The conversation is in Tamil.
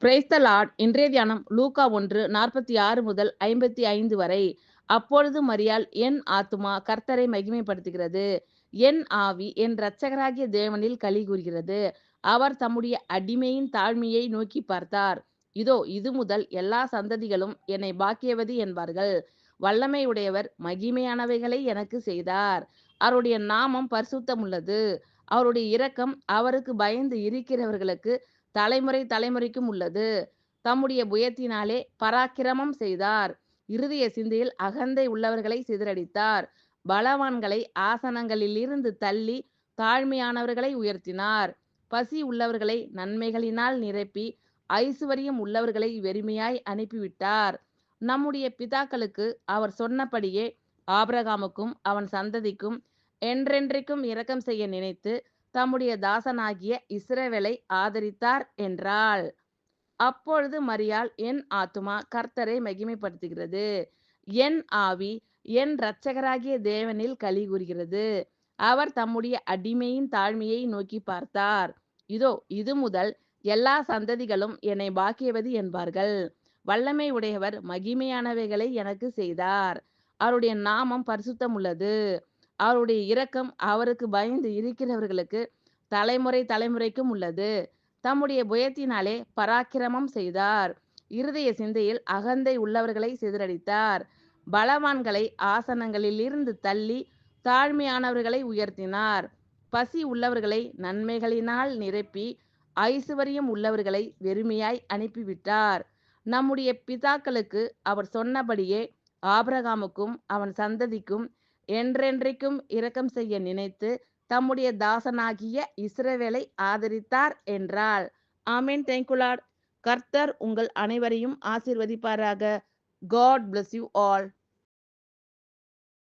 Praise the Lord. இன்றைய தியானம் லூக்கா 1:46 முதல் 55 வரை. அப்பொழுது மரியாள், என் ஆத்துமா கர்த்தரை மகிமைப்படுத்துகிறது. என் ஆவி என் இரட்சகராகிய தேவனில் களிகூர்கிறது. அவர் தம்முடைய அடிமையின் தாழ்மையை நோக்கி பார்த்தார். இதோ இது முதல் எல்லா சந்ததிகளும் என்னை பாக்கியவதி என்பார்கள். வல்லமை உடையவர் மகிமையானவைகளை எனக்கு செய்தார். அவருடைய நாமம் பரிசுத்தமுள்ளது. அவருடைய இரக்கம் அவருக்கு பயந்து இருக்கிறவர்களுக்கு தலைமுறை தலைமுறைக்கும் உள்ளது. தம்முடைய புயத்தினாலே பராக்கிரமம் செய்தார். இருதய சிந்தையில் அகந்தை உள்ளவர்களை சிதறடித்தார். பலவான்களை ஆசனங்களிலிருந்து தள்ளி தாழ்மையானவர்களை உயர்த்தினார். பசி உள்ளவர்களை நன்மைகளினால் நிரப்பி ஐசுவரியம் உள்ளவர்களை வெறுமையாய் அனுப்பிவிட்டார். நம்முடைய பிதாக்களுக்கு அவர் சொன்னபடியே ஆபிரகாமுக்கும் அவன் சந்ததிக்கும் என்றென்றைக்கும் இரக்கம் செய்ய நினைத்து தம்முடைய தாசனாகிய இஸ்ரவேலை ஆதரித்தார் என்றாள். அப்பொழுது மரியாள், என் ஆத்துமா கர்த்தரை மகிமைப்படுத்துகிறது. என் ஆவி என் இரட்சகராகிய தேவனில் களிகூர்கிறது. அவர் தம்முடைய அடிமையின் தாழ்மையை நோக்கி பார்த்தார். இதோ இது முதல் எல்லா சந்ததிகளும் என்னை பாக்கியவதி என்பார்கள். வல்லமை உடையவர் மகிமையானவைகளை எனக்கு செய்தார். அவருடைய நாமம் பரிசுத்தமுள்ளது. அவருடைய இரக்கம் அவருக்கு பயந்து இருக்கிறவர்களுக்கு தலைமுறை தலைமுறைக்கும் உள்ளது. தம்முடைய புயத்தினாலே பராக்கிரமம் செய்தார். இருதய சிந்தையில் அகந்தை உள்ளவர்களை சிதறடித்தார். பலவான்களை ஆசனங்களிலிருந்து தள்ளி தாழ்மையானவர்களை உயர்த்தினார். பசி உள்ளவர்களை நன்மைகளினால் நிரப்பி ஐசுவரியம் உள்ளவர்களை வெறுமையாய் அனுப்பிவிட்டார். நம்முடைய பிதாக்களுக்கு அவர் சொன்னபடியே ஆபிரகாமுக்கும் அவன் சந்ததிக்கும் என்றென்றைக்கும் இரக்கம் செய்ய நினைத்து தம்முடைய தாசனாகிய இஸ்ரவேலை ஆதரித்தார் என்றாள். ஆமென். Thank you Lord. கர்த்தர் உங்கள் அனைவரையும் ஆசீர்வதிப்பாராக. God bless you all.